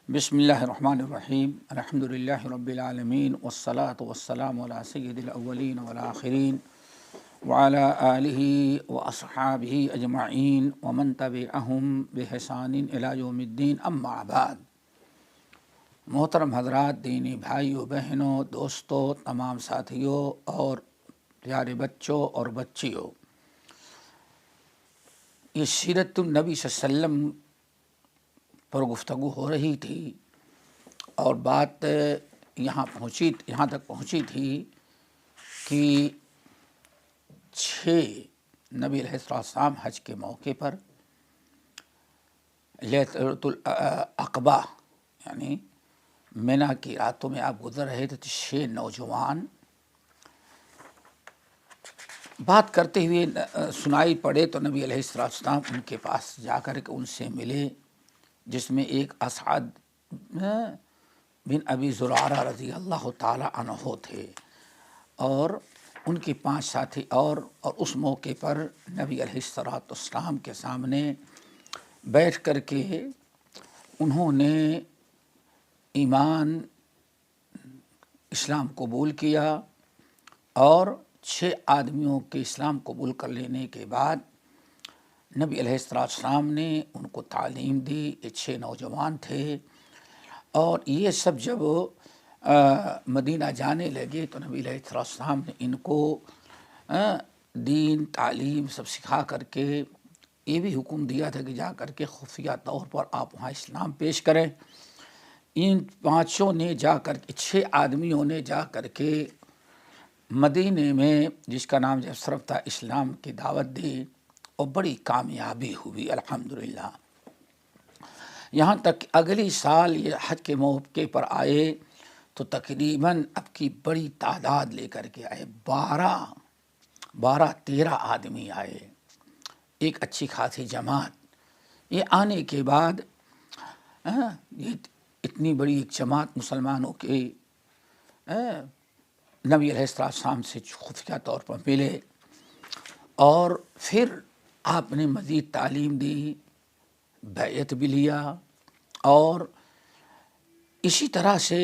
بسم اللہ الرحمن الرحیم الحمد للہ رب العالمین والصلاة والسلام علی سید الاولین والآخرین وعلی آلہ واصحابہ اجمعین ومن تبعہم بإحسان الی یوم الدین، اما بعد۔ محترم حضرات، دینی بھائیوں، بہنوں، دوستوں، تمام ساتھیوں اور پیارے بچوں اور بچیوں، یہ سیرت النبی صلی اللہ علیہ وسلم پر گفتگو ہو رہی تھی اور بات یہاں تک پہنچی تھی کہ 6 نبی علیہ السلام حج کے موقع پر لیلۃ العقبہ یعنی مینا کی راتوں میں آپ گزر رہے تھے، تو 6 نوجوان بات کرتے ہوئے سنائی پڑے، تو نبی علیہ السلام ان کے پاس جا کر کے ان سے ملے، جس میں ایک اسعد بن ابی زرارہ رضی اللہ تعالی عنہ تھے اور ان کے 5 ساتھی اور اس موقع پر نبی علیہ السلام کے سامنے بیٹھ کر کے انہوں نے ایمان اسلام قبول کیا، اور 6 آدمیوں کے اسلام قبول کر لینے کے بعد نبی علیہ السلام نے ان کو تعلیم دی۔ یہ 6 نوجوان تھے، اور یہ سب جب مدینہ جانے لگے تو نبی علیہ السلام نے ان کو دین تعلیم سب سکھا کر کے یہ بھی حکم دیا تھا کہ جا کر کے خفیہ طور پر آپ وہاں اسلام پیش کریں۔ ان 5 نے جا کر کے 6 آدمیوں نے جا کر کے مدینے میں، جس کا نام صرف تھا، اسلام کی دعوت دی اور بڑی کامیابی ہوئی الحمدللہ۔ یہاں تک اگلی سال یہ حج کے موقع پر آئے تو تقریباً اب کی بڑی تعداد لے کر کے آئے، 13 آدمی آئے، ایک اچھی خاصی جماعت۔ یہ آنے کے بعد یہ اتنی بڑی ایک جماعت مسلمانوں کے نبی علیہ السلام سے خفیہ طور پر ملے، اور پھر آپ نے مزید تعلیم دی، بیعت بھی لیا، اور اسی طرح سے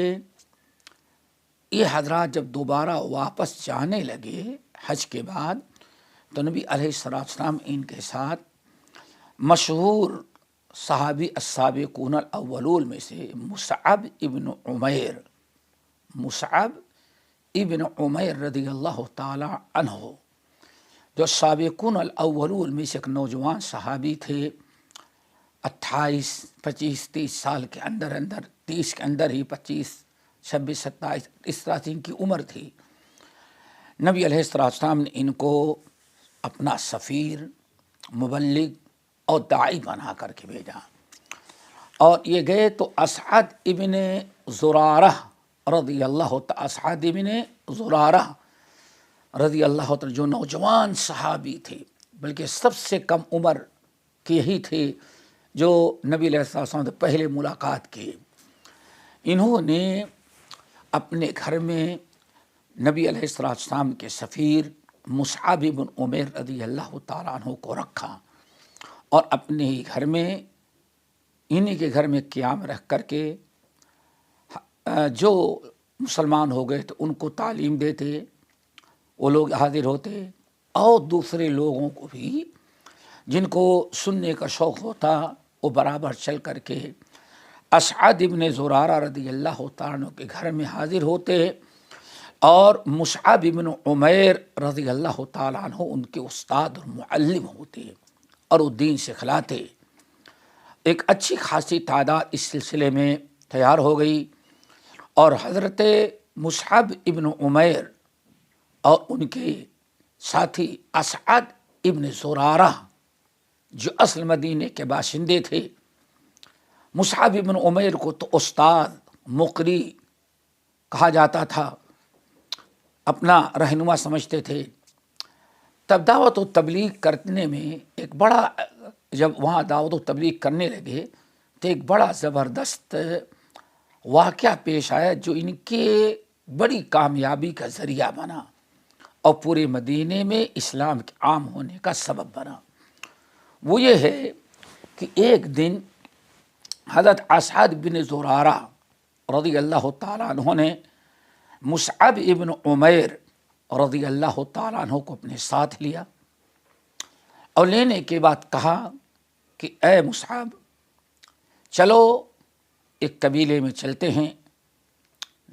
یہ حضرات جب دوبارہ واپس جانے لگے حج کے بعد، تو نبی علیہ السلام ان کے ساتھ مشہور صحابی السابقون الاولون میں سے مصعب ابن عمیر رضی اللہ تعالی عنہ، جو سابقون الاولون میں سے ایک نوجوان صحابی تھے، 28 25 30 سال کے اندر 30 کے اندر ہی 25 26 27 اس طرح سے ان کی عمر تھی۔ نبی علیہ السلام نے ان کو اپنا سفیر، مبلغ اور داعی بنا کر کے بھیجا، اور یہ گئے تو اسعد ابن زرارہ رضی اللہ تعالی جو نوجوان صحابی تھے، بلکہ سب سے کم عمر کے ہی تھے جو نبی علیہ السلام سے پہلے ملاقات کی، انہوں نے اپنے گھر میں نبی علیہ السلام کے سفیر مصعب بن عمیر رضی اللہ تعالیٰ عنہ کو رکھا، اور اپنے ہی گھر میں، انہی کے گھر میں قیام رکھ کر کے جو مسلمان ہو گئے تو ان کو تعلیم دیتے، وہ لوگ حاضر ہوتے، اور دوسرے لوگوں کو بھی جن کو سننے کا شوق ہوتا وہ برابر چل کر کے اسعد ابن زرارہ رضی اللہ تعالیٰ عنہ کے گھر میں حاضر ہوتے، اور مصعب ابن عمیر رضی اللہ تعالیٰ عنہ ان کے استاد اور معلم ہوتے، اور وہ دین سکھلاتے۔ ایک اچھی خاصی تعداد اس سلسلے میں تیار ہو گئی، اور حضرت مصعب ابن عمیر اور ان کے ساتھی اسعد ابن زرارہ جو اصل مدینے کے باشندے تھے، مصعب ابن عمیر کو تو استاد مقری کہا جاتا تھا، اپنا رہنما سمجھتے تھے۔ تب دعوت و تبلیغ کرنے میں ایک بڑا، جب وہاں دعوت و تبلیغ کرنے لگے تو ایک بڑا زبردست واقعہ پیش آیا جو ان کے بڑی کامیابی کا ذریعہ بنا اور پورے مدینے میں اسلام کے عام ہونے کا سبب بنا۔ وہ یہ ہے کہ ایک دن حضرت اسعد بن زرارہ رضی اللہ تعالیٰ عنہ نے مصعب ابن عمیر رضی اللہ تعالیٰ عنہ کو اپنے ساتھ لیا اور لینے کے بعد کہا کہ اے مصعب چلو ایک قبیلے میں چلتے ہیں.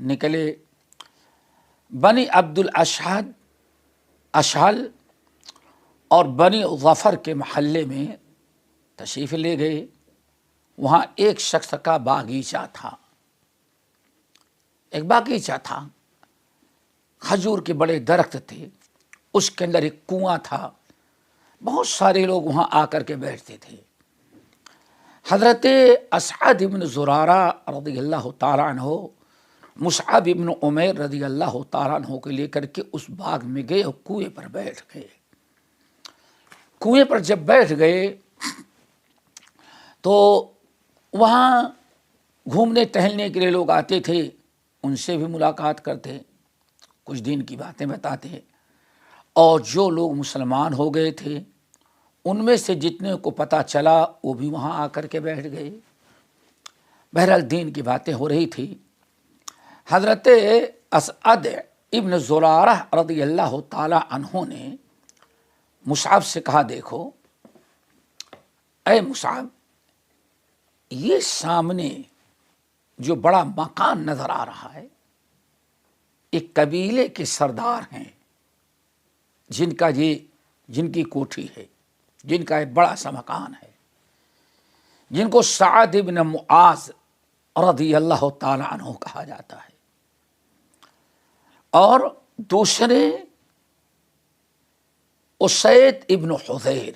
نکلے بنی عبد الاشہل اور بنی ظفر کے محلے میں تشریف لے گئے. وہاں ایک شخص کا باغیچہ تھا، ایک باغیچہ تھا، کھجور کے بڑے درخت تھے، اس کے اندر ایک کنواں تھا، بہت سارے لوگ وہاں آ کر کے بیٹھتے تھے. حضرت اسعد بن زرارہ رضی اللہ تعالیٰ عنہ مصعب ابن عمیر رضی اللہ تعالیٰ عنہ کو لے کر کے اس باغ میں گئے اور کنویں پر بیٹھ گئے. کنویں پر جب بیٹھ گئے تو وہاں گھومنے ٹہلنے کے لیے لوگ آتے تھے، ان سے بھی ملاقات کرتے، کچھ دین کی باتیں بتاتے، اور جو لوگ مسلمان ہو گئے تھے ان میں سے جتنے کو پتہ چلا وہ بھی وہاں آ کر کے بیٹھ گئے. بہرحال دین کی باتیں ہو رہی تھی. حضرت اسعد ابن زرارہ رضی اللہ تعالی عنہ نے مصعب سے کہا دیکھو اے مصعب، یہ سامنے جو بڑا مکان نظر آ رہا ہے ایک قبیلے کے سردار ہیں جن کی کوٹھی ہے، جن کا ایک بڑا سا مکان ہے، جن کو سعد بن معاذ رضی اللہ تعالی عنہ کہا جاتا ہے. اور دوسرے اسید ابن حضیر،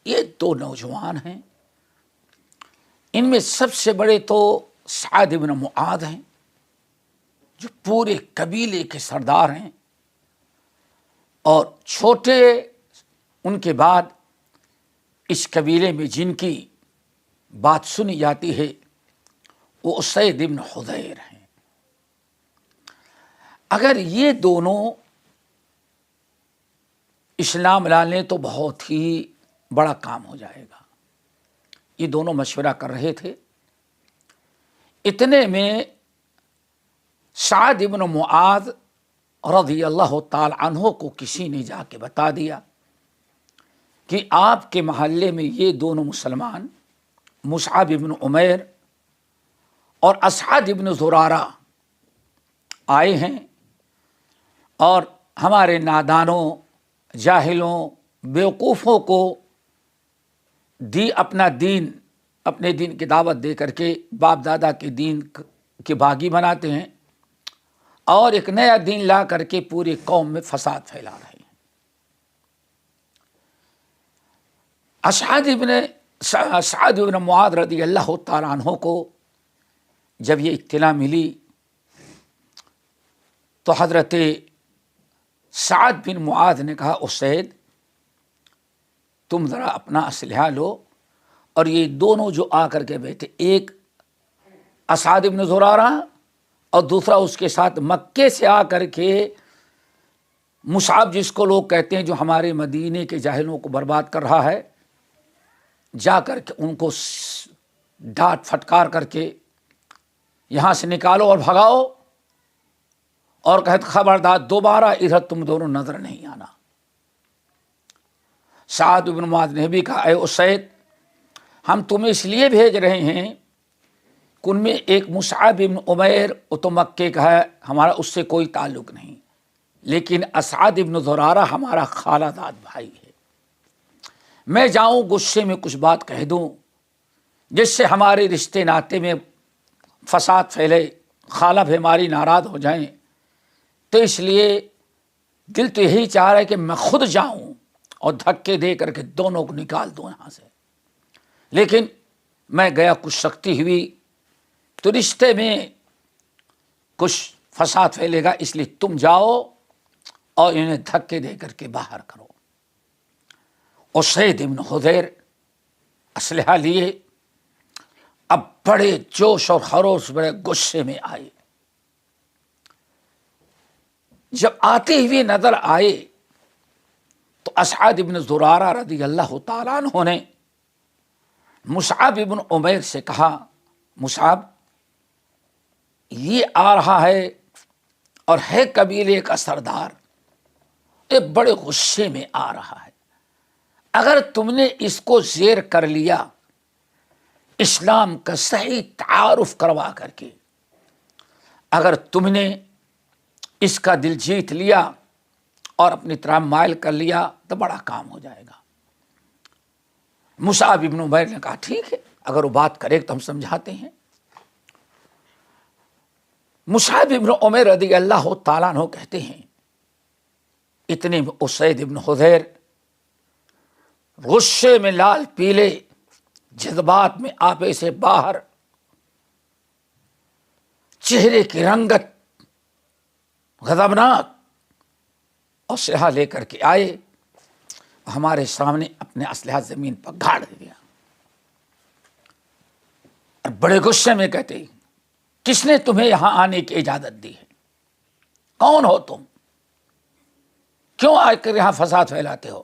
یہ دو نوجوان ہیں. ان میں سب سے بڑے تو سعد بن معاذ ہیں جو پورے قبیلے کے سردار ہیں، اور چھوٹے ان کے بعد اس قبیلے میں جن کی بات سنی جاتی ہے وہ اسید ابن حضیر ہیں. اگر یہ دونوں اسلام لا لیں تو بہت ہی بڑا کام ہو جائے گا. یہ دونوں مشورہ کر رہے تھے. اتنے میں سعد ابن معاذ رضی اللہ تعالی عنہ کو کسی نے جا کے بتا دیا کہ آپ کے محلے میں یہ دونوں مسلمان مصعب ابن عمیر اور اسعد ابن زرارہ آئے ہیں اور ہمارے نادانوں، جاہلوں، بیوقوفوں کو اپنے دین کی دعوت دے کر کے باپ دادا کے دین کے باغی بناتے ہیں اور ایک نیا دین لا کر کے پوری قوم میں فساد پھیلا رہے ہیں. سعد بن معاذ رضی اللہ تعالیٰ عنہ کو جب یہ اطلاع ملی تو حضرت سعد بن معاذ نے کہا اسید تم ذرا اپنا اسلحہ لو، اور یہ دونوں جو آ کر کے بیٹھے، ایک اسعد بن زرارہ اور دوسرا اس کے ساتھ مکے سے آ کر کے مصعب جس کو لوگ کہتے ہیں جو ہمارے مدینے کے جاہلوں کو برباد کر رہا ہے، جا کر کے ان کو ڈانٹ پھٹکار کر کے یہاں سے نکالو اور بھگاؤ، اور کہتے خبردار دوبارہ ادھر تم دونوں نظر نہیں آنا. سعد بن معاذ نے بھی کہا اے اسید ہم تمہیں اس لیے بھیج رہے ہیں کہ ان میں ایک مصعب بن عمیر وہ تو مکے کا ہے، ہمارا اس سے کوئی تعلق نہیں، لیکن اسعد بن زرارہ ہمارا خالہ زاد بھائی ہے. میں جاؤں غصے میں کچھ بات کہہ دوں جس سے ہمارے رشتے ناطے میں فساد پھیلے، خالہ بھی ہماری ناراض ہو جائیں، تو اس لیے دل تو یہی چاہ رہا ہے کہ میں خود جاؤں اور دھکے دے کر کے دونوں کو نکال دوں یہاں سے. لیکن میں گیا کچھ سختی ہوئی تو رشتے میں کچھ فساد پھیلے گا، اس لیے تم جاؤ اور انہیں دھکے دے کر کے باہر کرو. اسید ابن حضیر اسلحہ لیے اب بڑے جوش اور خروش، بڑے غصے میں آئے. جب آتے ہوئے نظر آئے تو اسعد ابن زرارہ رضی اللہ تعالیٰ عنہ نے مصعب ابن عمیر سے کہا مصعب یہ آ رہا ہے اور ہے قبیلے کا سردار، یہ بڑے غصے میں آ رہا ہے، اگر تم نے اس کو زیر کر لیا اسلام کا صحیح تعارف کروا کر کے، اگر تم نے اس کا دل جیت لیا اور اپنی طرح مائل کر لیا تو بڑا کام ہو جائے گا۔ مصعب ابن عمیر نے کہا ٹھیک ہے، اگر وہ بات کرے تو ہم سمجھاتے ہیں۔ مصعب ابن عمیر رضی اللہ تعالیٰ عنہ کہتے ہیں اتنے میں اسید ابن حضیر غصے میں لال پیلے، جذبات میں آپے سے باہر، چہرے کی رنگت غضبناک، اور اسلحہ لے کر کے آئے، ہمارے سامنے اپنے اسلحہ زمین پر گاڑ دیا اور بڑے غصے میں کہتے کس نے تمہیں یہاں آنے کی اجازت دی ہے؟ کون ہو تم؟ کیوں آ کر یہاں فساد پھیلاتے ہو؟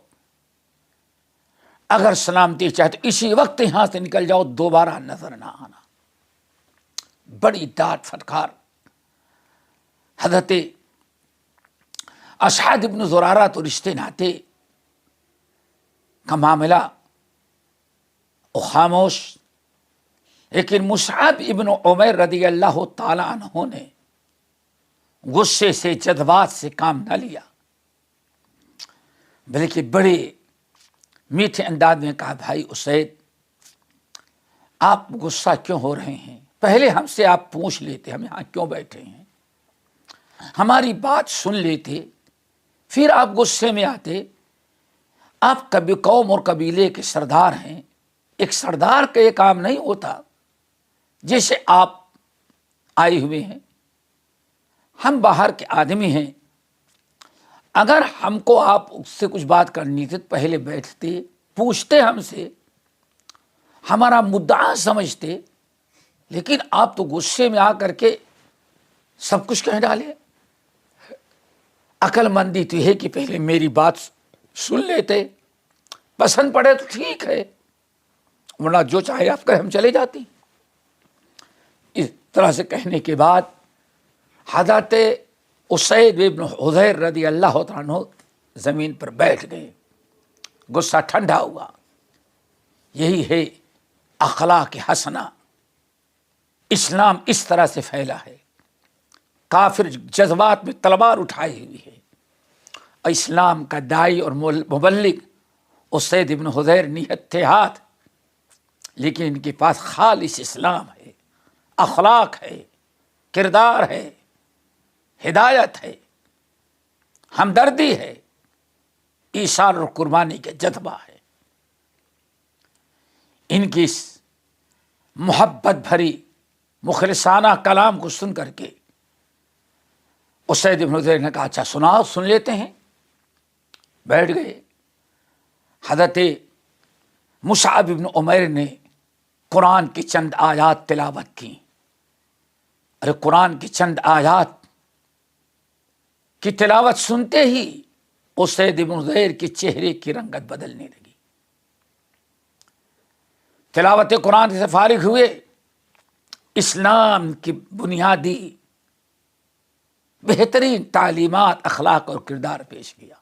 اگر سلامتی چاہتے اسی وقت یہاں سے نکل جاؤ، دوبارہ نظر نہ آنا۔ بڑی ڈانٹ پھٹکار۔ حضرت اسعد ابن زرارہ تو رشتے ناتے کا معاملہ وہ خاموش، لیکن مصعب ابن عمیر رضی اللہ تعالی عنہ نے غصے سے جذبات سے کام نہ لیا، بلکہ بڑے میٹھے انداز میں کہا بھائی اسید آپ غصہ کیوں ہو رہے ہیں؟ پہلے ہم سے آپ پوچھ لیتے ہم یہاں کیوں بیٹھے ہیں، ہماری بات سن لیتے، پھر آپ غصے میں آتے۔ آپ کبھی قوم اور قبیلے کے سردار ہیں، ایک سردار کا یہ کام نہیں ہوتا جیسے آپ آئے ہوئے ہیں، ہم باہر کے آدمی ہیں، اگر ہم کو آپ سے کچھ بات کرنی تھی تو پہلے بیٹھتے، پوچھتے ہم سے، ہمارا مدعا سمجھتے، لیکن آپ تو غصے میں آ کر کے سب کچھ کہہ ڈالے۔ عقل مندی تو ہے کہ پہلے میری بات سن لیتے، پسند پڑے تو ٹھیک ہے، ورنہ جو چاہے آپ کریں ہم چلے جاتے۔ اس طرح سے کہنے کے بعد حضرت اسید ابن حضیر رضی اللہ عنہ زمین پر بیٹھ گئے، غصہ ٹھنڈا ہوا۔ یہی ہے اخلاق حسنہ، اسلام اس طرح سے پھیلا ہے، کافر جذبات میں تلوار اٹھائی ہوئی ہے، اور اسلام کا داعی اور مبلغ اسید ابن حضیر نیت تھے ہاتھ، لیکن ان کے پاس خالص اسلام ہے، اخلاق ہے، کردار ہے، ہدایت ہے، ہمدردی ہے، ایثار اور قربانی کا جذبہ ہے۔ ان کی اس محبت بھری مخلصانہ کلام کو سن کر کے اسید ابن حضیر نے کہا اچھا سناؤ، سن لیتے ہیں۔ بیٹھ گئے۔ حضرت مصعب ابن عمیر نے قرآن کی چند آیات تلاوت کی۔ ارے قرآن کی چند آیات کی تلاوت سنتے ہی اسید ابن حضیر کے چہرے کی رنگت بدلنے لگی۔ تلاوت قرآن سے فارغ ہوئے، اسلام کی بنیادی بہترین تعلیمات، اخلاق اور کردار پیش کیا۔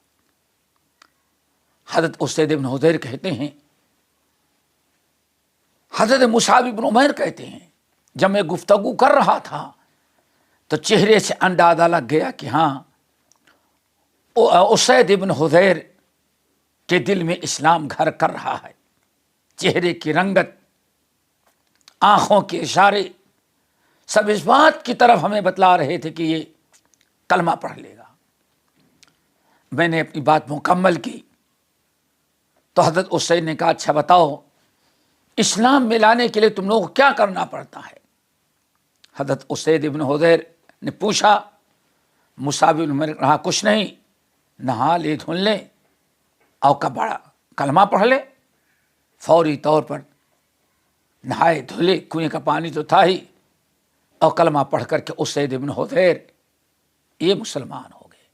حضرت اسید ابن حضیر کہتے ہیں، حضرت مصعب ابن عمیر کہتے ہیں جب میں گفتگو کر رہا تھا تو چہرے سے اندازہ لگ گیا کہ ہاں اسید ابن حضیر کے دل میں اسلام گھر کر رہا ہے۔ چہرے کی رنگت، آنکھوں کے اشارے سب اس بات کی طرف ہمیں بتلا رہے تھے کہ یہ کلمہ پڑھ لے گا۔ میں نے اپنی بات مکمل کی تو حضرت اسید نے کہا اچھا بتاؤ اسلام میں لانے کے لیے تم لوگوں کو کیا کرنا پڑتا ہے؟ حضرت اسید ابن حضیر نے پوچھا۔ مصعب ابن عمیر نے کہا کچھ نہیں، نہا لے دھل لے اور بڑا کلمہ پڑھ لے۔ فوری طور پر نہائے دھلے، کنویں کا پانی تو تھا ہی، اور کلمہ پڑھ کر کے اسید ابن حضیر یہ مسلمان ہو گئے۔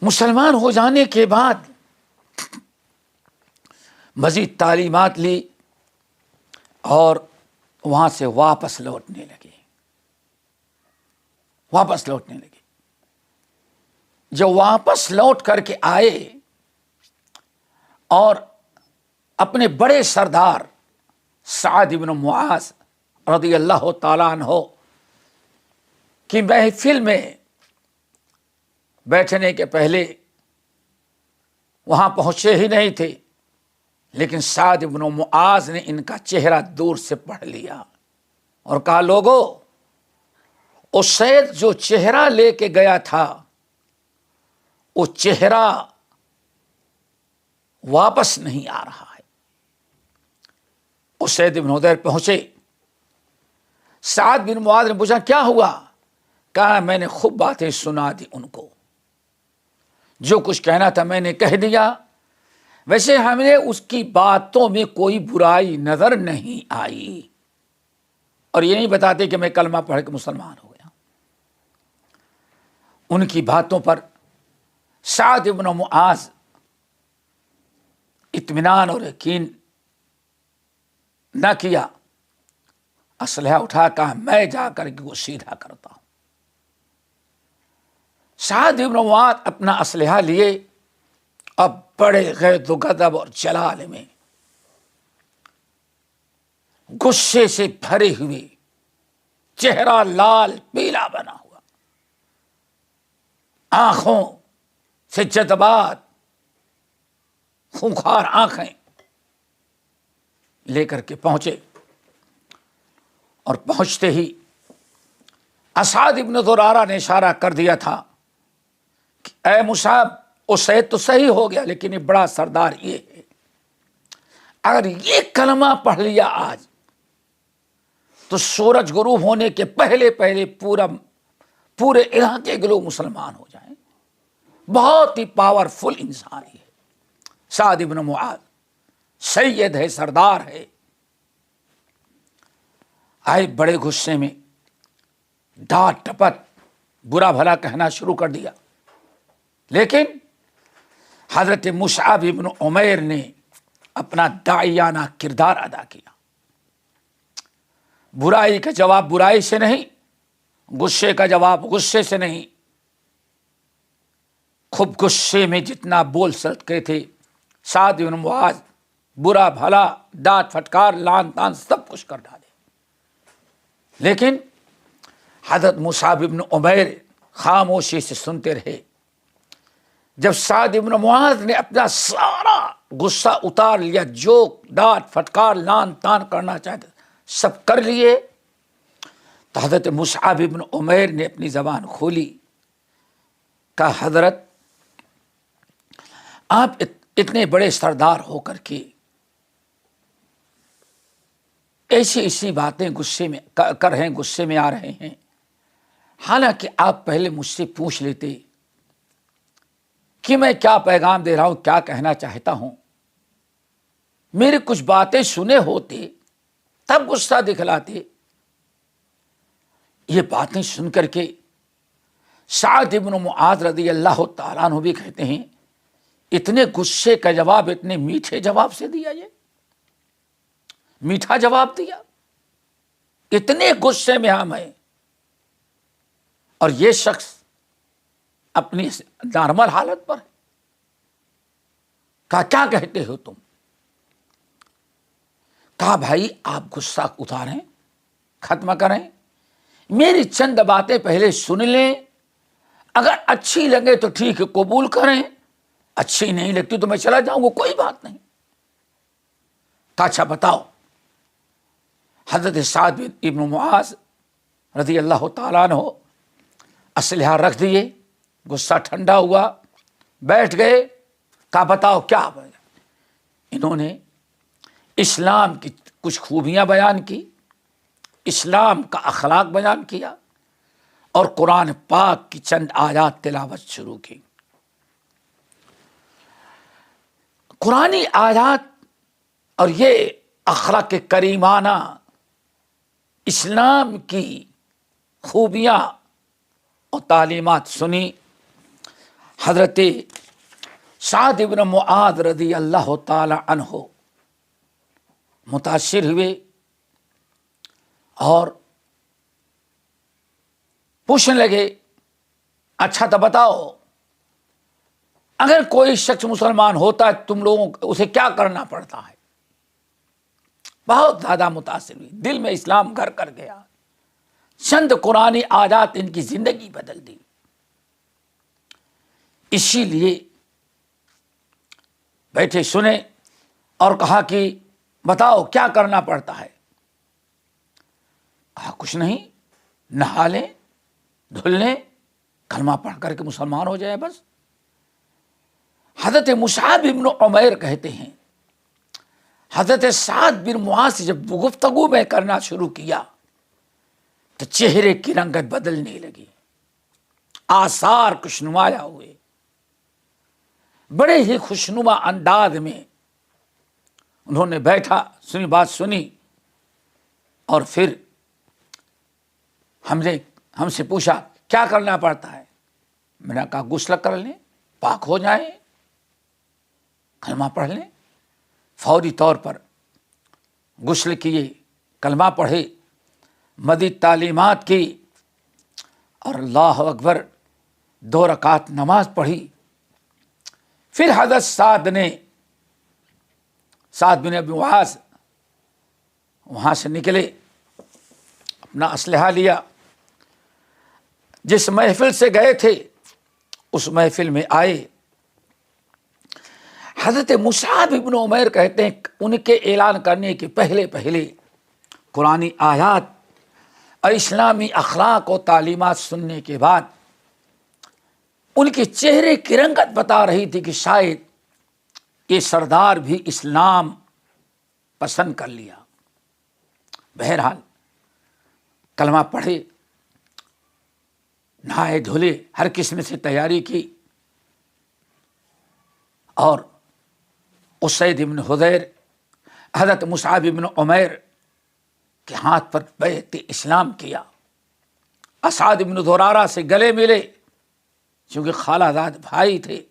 مسلمان ہو جانے کے بعد مزید تعلیمات لی اور وہاں سے واپس لوٹنے لگے. جو واپس لوٹ کر کے آئے اور اپنے بڑے سردار سعد بن معاذ رضی اللہ تعالیٰ عنہ کی محفل میں بیٹھنے کے پہلے وہاں پہنچے ہی نہیں تھے، لیکن سعد بن معاذ نے ان کا چہرہ دور سے پڑھ لیا اور کہا، لوگو، اسید جو چہرہ لے کے گیا تھا وہ چہرہ واپس نہیں آ رہا ہے. اسید بن حضیر پہنچے. سعد بن معاذ نے پوچھا، کیا ہوا؟ کہا، میں نے خوب باتیں سنا دی ان کو، جو کچھ کہنا تھا میں نے کہہ دیا. ویسے ہمیں اس کی باتوں میں کوئی برائی نظر نہیں آئی، اور یہ نہیں بتاتے کہ میں کلمہ پڑھ کے مسلمان ہو گیا. ان کی باتوں پر سعد بن معاذ اطمینان اور یقین نہ کیا. اسلحہ اٹھا کہا، میں جا کر کے وہ سیدھا کرتا ہوں. سعد بن معاذ اپنا اسلحہ لیے اب بڑے غیظ و غضب اور جلال میں غصے سے بھرے ہوئے، چہرہ لال پیلا بنا ہوا، آنکھوں سے جذبات، خونخوار آنکھیں لے کر کے پہنچے. اور پہنچتے ہی اسعد بن زرارہ نے اشارہ کر دیا تھا کہ اے مصعب، اسید تو صحیح ہو گیا، لیکن یہ بڑا سردار یہ ہے، اگر یہ کلمہ پڑھ لیا آج تو سورج غروب ہونے کے پہلے پورے علاقے کے لوگ مسلمان ہو جائیں. بہت ہی پاورفل انسان ہے سعد بن معاذ، سید ہے، سردار ہے. آئے بڑے غصے میں، ڈانٹ ٹپٹ برا بھلا کہنا شروع کر دیا. لیکن حضرت مصعب بن عمیر نے اپنا داعیانہ کردار ادا کیا. برائی کا جواب برائی سے نہیں، غصے کا جواب غصے سے نہیں. خوب غصے میں جتنا بول سکتے تھے سعد بن معاذ برا بھلا، ڈانٹ پھٹکار، لعن طعن سب کچھ کر ڈالے. لیکن حضرت مصعب بن عمیر خاموشی سے سنتے رہے. جب سعد بن معاذ نے اپنا سارا غصہ اتار لیا، جو ڈانٹ پھٹکار، لعن طعن کرنا چاہتے سب کر لیے، تو حضرت مصعب بن عمیر نے اپنی زبان کھولی. کہا، حضرت، آپ اتنے بڑے سردار ہو کر کے ایسی باتیں غصے میں کر رہے ہیں، غصے میں آ رہے ہیں. حالانکہ آپ پہلے مجھ سے پوچھ لیتے کہ میں کیا پیغام دے رہا ہوں، کیا کہنا چاہتا ہوں. میری کچھ باتیں سنے ہوتے تب غصہ دکھلاتے. یہ باتیں سن کر کے سعد بن معاذ رضی اللہ تعالیٰ عنہ بھی کہتے ہیں، اتنے غصے کا جواب اتنے میٹھے جواب سے دیا، یہ میٹھا جواب دیا، اتنے غصے میں ہم ہیں، اور یہ شخص اپنی نارمل حالت پر ہے. کہا، کیا کہتے ہو تم؟ کہا، بھائی آپ غصہ اتاریں، ختم کریں، میری چند باتیں پہلے سن لیں، اگر اچھی لگے تو ٹھیک ہے قبول کریں، اچھی نہیں لگتی تو میں چلا جاؤں گا، کوئی بات نہیں. کہا، اچھا بتاؤ. حضرت سعد بن معاذ رضی اللہ تعالیٰ عنہ اسلحہ رکھ دیے، غصہ ٹھنڈا ہوا، بیٹھ گئے. کہا، بتاؤ کیا؟ انہوں نے اسلام کی کچھ خوبیاں بیان کی، اسلام کا اخلاق بیان کیا، اور قرآن پاک کی چند آیات تلاوت شروع کی. قرآنی آیات اور یہ اخلاق کریمانہ اسلام کی خوبیاں اور تعلیمات سنی. حضرت سعد بن معاذ رضی اللہ تعالی عنہ متاثر ہوئے اور پوچھنے لگے اچھا تو بتاؤ اگر کوئی شخص مسلمان ہوتا ہے تم لوگوں کو اسے کیا کرنا پڑتا ہے؟ بہت زیادہ متاثر ہوئی، دل میں اسلام گھر کر گیا، چند قرآنی آیات ان کی زندگی بدل دی۔ اسی لیے بیٹھے سنے اور کہا کہ بتاؤ کیا کرنا پڑتا ہے؟ کہا کچھ نہیں، نہا لیں، دھل لیں، کلمہ پڑھ کر کے مسلمان ہو جائے بس۔ حضرت مصعب بن عمیر کہتے ہیں حضرت سعد بن معاذ سے جب گفتگو میں کرنا شروع کیا تو چہرے کی رنگت بدلنے لگی، آثار خوشنمایاں ہوئے، بڑے ہی خوشنما انداز میں انہوں نے بیٹھا سنی، بات سنی، اور پھر ہم سے پوچھا کیا کرنا پڑتا ہے؟ میں نے کہا غسل کر لیں، پاک ہو جائیں، کلمہ پڑھ لیں۔ فوری طور پر غسل کیے، کلمہ پڑھے، مزید تعلیمات کی اور اللہ اکبر 2 رکعت نماز پڑھی۔ پھر حضرت سعد بن ابی وقاص وہاں سے نکلے، اپنا اسلحہ لیا، جس محفل سے گئے تھے اس محفل میں آئے۔ حضرت مصعب بن عمیر کہتے ہیں ان کے اعلان کرنے کے پہلے قرآنی آیات اور اسلامی اخلاق و تعلیمات سننے کے بعد ان کے چہرے کی رنگت بتا رہی تھی کہ شاید یہ سردار بھی اسلام پسند کر لیا۔ بہرحال کلمہ پڑھے، نہائے دھلے، ہر قسم سے تیاری کی، اور اسید بن حضیر حضرت مصعب بن عمیر کے ہاتھ پر بیعت اسلام کیا۔ اسعد بن زرارہ سے گلے ملے کیونکہ خالہ زاد بھائی تھے،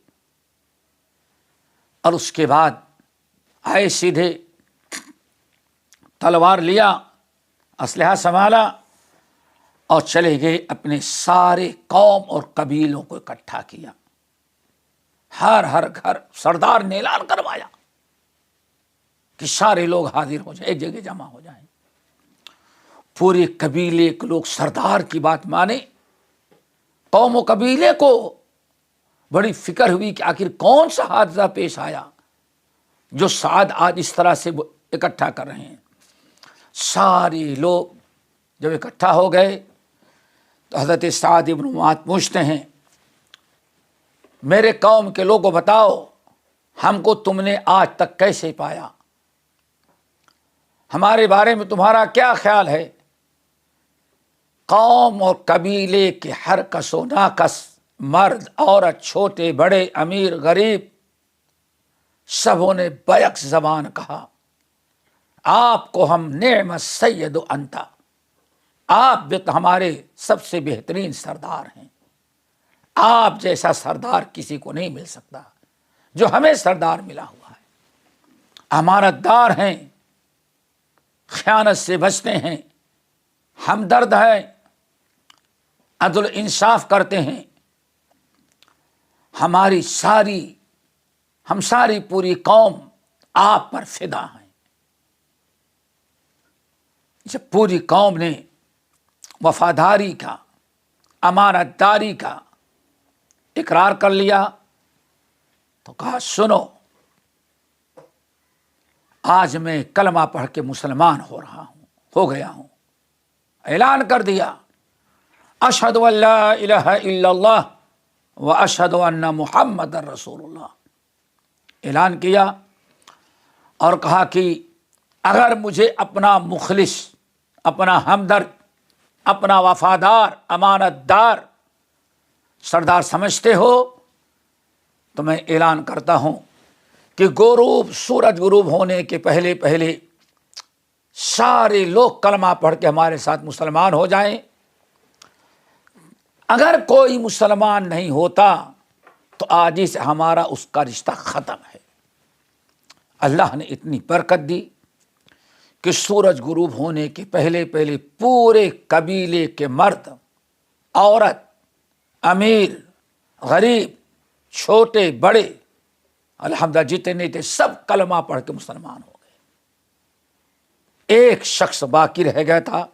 اور اس کے بعد آئے سیدھے، تلوار لیا، اسلحہ سنبھالا اور چلے گئے، اپنے سارے قوم اور قبیلوں کو اکٹھا کیا۔ ہر گھر سردار نے اعلان کروایا کہ سارے لوگ حاضر ہو جائیں، ایک جگہ جمع ہو جائیں۔ پورے قبیلے کے لوگ سردار کی بات مانے۔ قوم و قبیلے کو بڑی فکر ہوئی کہ آخر کون سا حادثہ پیش آیا جو سعد آج اس طرح سے اکٹھا کر رہے ہیں۔ سارے لوگ جب اکٹھا ہو گئے تو حضرت سعد بن معاذ پوچھتے ہیں میرے قوم کے لوگوں بتاؤ ہم کو تم نے آج تک کیسے پایا؟ ہمارے بارے میں تمہارا کیا خیال ہے؟ قوم اور قبیلے کے ہر کس و ناکس، مرد عورت، چھوٹے بڑے، امیر غریب، سبوں نے بیک زبان کہا آپ کو ہم نعم السید انت، آپ بھی تو ہمارے سب سے بہترین سردار ہیں، آپ جیسا سردار کسی کو نہیں مل سکتا جو ہمیں سردار ملا ہوا ہے۔ امانت دار ہیں، خیانت سے بچتے ہیں، ہمدرد ہیں، عدل انصاف کرتے ہیں، ہم ساری پوری قوم آپ پر فدا ہیں۔ جب پوری قوم نے وفاداری کا، امانت داری کا اقرار کر لیا تو کہا سنو آج میں کلمہ پڑھ کے مسلمان ہو گیا ہوں۔ اعلان کر دیا اشہد ان لا الہ الا اللہ و اشہد ان محمد رسول اللہ۔ اعلان کیا اور کہا کہ اگر مجھے اپنا مخلص، اپنا ہمدرد، اپنا وفادار، امانت دار سردار سمجھتے ہو تو میں اعلان کرتا ہوں کہ سورج غروب ہونے کے پہلے سارے لوگ کلمہ پڑھ کے ہمارے ساتھ مسلمان ہو جائیں۔ اگر کوئی مسلمان نہیں ہوتا تو آج ہی سے ہمارا اس کا رشتہ ختم ہے۔ اللہ نے اتنی برکت دی، کہ سورج غروب ہونے کے پہلے پہلے پورے قبیلے کے مرد، عورت، امیر، غریب، چھوٹے بڑے، الحمدللہ جتنے تھے سب کلمہ پڑھ کے مسلمان ہو گئے۔ ایک شخص باقی رہ گیا تھا،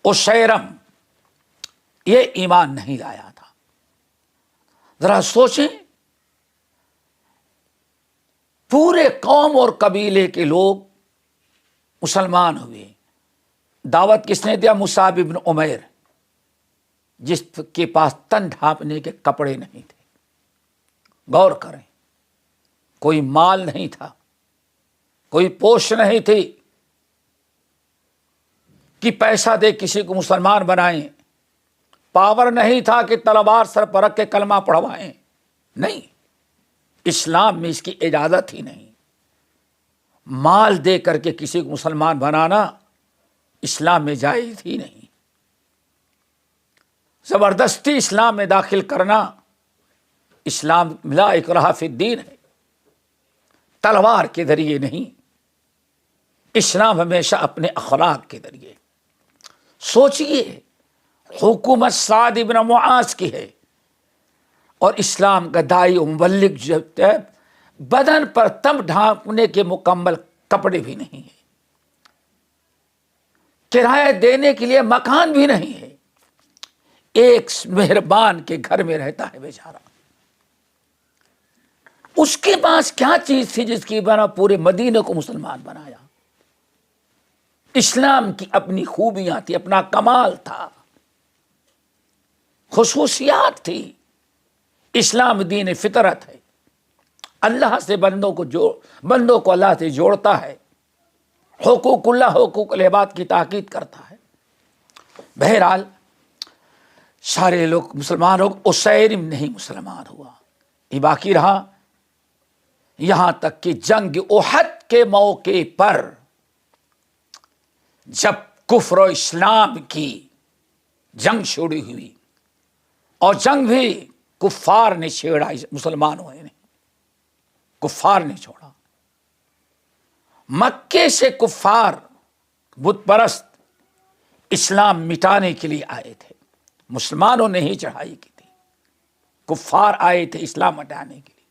اسیرم، یہ ایمان نہیں لایا تھا۔ ذرا سوچیں، پورے قوم اور قبیلے کے لوگ مسلمان ہوئے۔ دعوت کس نے دیا؟ مصعب بن عمیر، جس کے پاس تن ڈھانپنے کے کپڑے نہیں تھے۔ غور کریں، کوئی مال نہیں تھا، کوئی پوش نہیں تھی کہ پیسہ دے کسی کو مسلمان بنائیں، پاور نہیں تھا کہ تلوار سر پر رکھ کے کلمہ پڑھوائیں، نہیں، اسلام میں اس کی اجازت ہی نہیں۔ مال دے کر کے کسی کو مسلمان بنانا اسلام میں جائز ہی نہیں۔ زبردستی اسلام میں داخل کرنا، اسلام لا اکراہ فی الدین ہے، تلوار کے ذریعے نہیں، اسلام ہمیشہ اپنے اخلاق کے ذریعے۔ سوچئے، حکومت سعد بن معاذ کی ہے، اور اسلام کا داعی و مبلغ جو ہے، بدن پر تن ڈھانپنے کے مکمل کپڑے بھی نہیں ہیں، کرایہ دینے کے لیے مکان بھی نہیں ہے، ایک مہربان کے گھر میں رہتا ہے بیچارہ۔ اس کے پاس کیا چیز تھی جس کی بنا پورے مدینے کو مسلمان بنایا؟ اسلام کی اپنی خوبیاں تھی، اپنا کمال تھا، خصوصیات تھی۔ اسلام دین فطرت ہے، اللہ سے بندوں کو اللہ سے جوڑتا ہے، حقوق اللہ، حقوق العباد کی تاکید کرتا ہے۔ بہرحال سارے لوگ مسلمان ہو، اسیرم نہیں مسلمان ہوا، یہ باقی رہا، یہاں تک کہ جنگ احد کے موقع پر جب کفر و اسلام کی جنگ شروع ہوئی، اور جنگ بھی کفار نے چھیڑا، مسلمانوں نے، کفار نے چھوڑا۔ مکے سے کفار بت پرست اسلام مٹانے کے لیے آئے تھے، مسلمانوں نے ہی چڑھائی کی تھی، کفار آئے تھے اسلام مٹانے کے لیے۔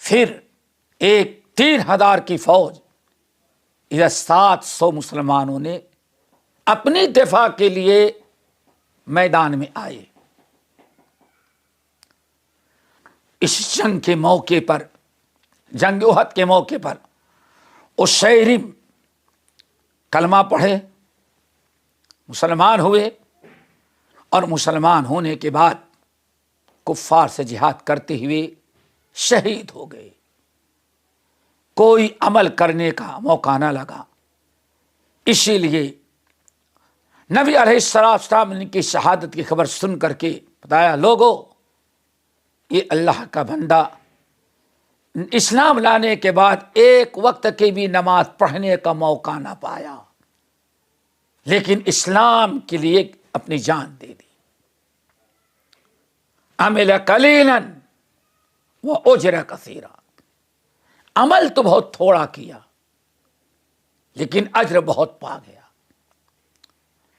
پھر ایک 3000 کی فوج، ادھر 700 مسلمانوں نے اپنی دفاع کے لیے میدان میں آئے۔ اس جنگ کے موقع پر، جنگ احد کے موقع پر، اسیرم کلمہ پڑھے، مسلمان ہوئے، اور مسلمان ہونے کے بعد کفار سے جہاد کرتے ہوئے شہید ہو گئے۔ کوئی عمل کرنے کا موقع نہ لگا، اسی لیے نبی علیہ السلام نے کی شہادت کی خبر سن کر کے بتایا، لوگو، یہ اللہ کا بندہ اسلام لانے کے بعد ایک وقت کی بھی نماز پڑھنے کا موقع نہ پایا، لیکن اسلام کے لیے اپنی جان دے دی۔ عمل قلیلا واجر کثیرا، عمل تو بہت تھوڑا کیا لیکن اجر بہت پا گیا۔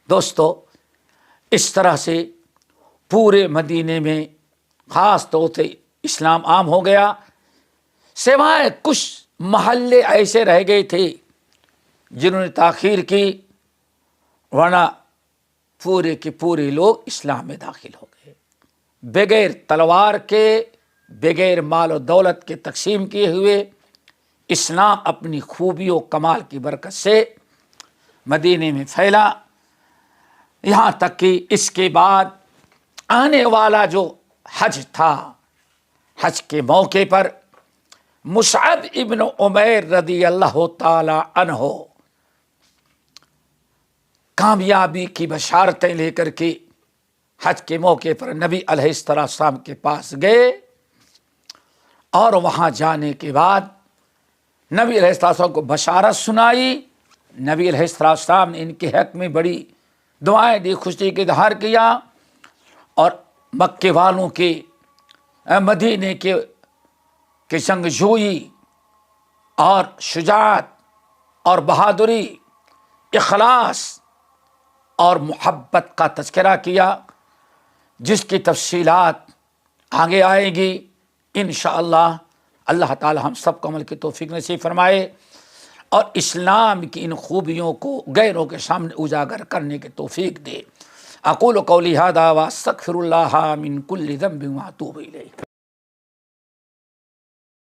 دوستو، اس طرح سے پورے مدینے میں خاص طور سے اسلام عام ہو گیا، سوائے کچھ محلے ایسے رہ گئے تھے جنہوں نے تاخیر کی، ورنہ پورے کے پورے لوگ اسلام میں داخل ہو گئے، بغیر تلوار کے، بغیر مال و دولت کے تقسیم کیے ہوئے۔ اسلام اپنی خوبی و کمال کی برکت سے مدینے میں پھیلا، یہاں تک کہ اس کے بعد آنے والا جو حج تھا، حج کے موقع پر مصعب ابن عمیر رضی اللہ تعالی عنہ کامیابی کی بشارتیں لے کر کے حج کے موقع پر نبی علیہ السلام کے پاس گئے، اور وہاں جانے کے بعد نبی علیہ السلام کو بشارت سنائی۔ نبی علیہ السلام نے ان کے حق میں بڑی دعائیں دی، خوشی کا اظہار کیا، اور مکے والوں کے، مدینے کے جنگجوئی اور شجاعت اور بہادری، اخلاص اور محبت کا تذکرہ کیا، جس کی تفصیلات آگے آئے گی انشاءاللہ۔ اللہ تعالی ہم سب کو عمل کی توفیق نصیب فرمائے اور اسلام کی ان خوبیوں کو غیروں کے سامنے اجاگر کرنے کی توفیق دے۔ اقول قولی ھذا واستغفر اللہ من کل ذنب واتوب الیہ۔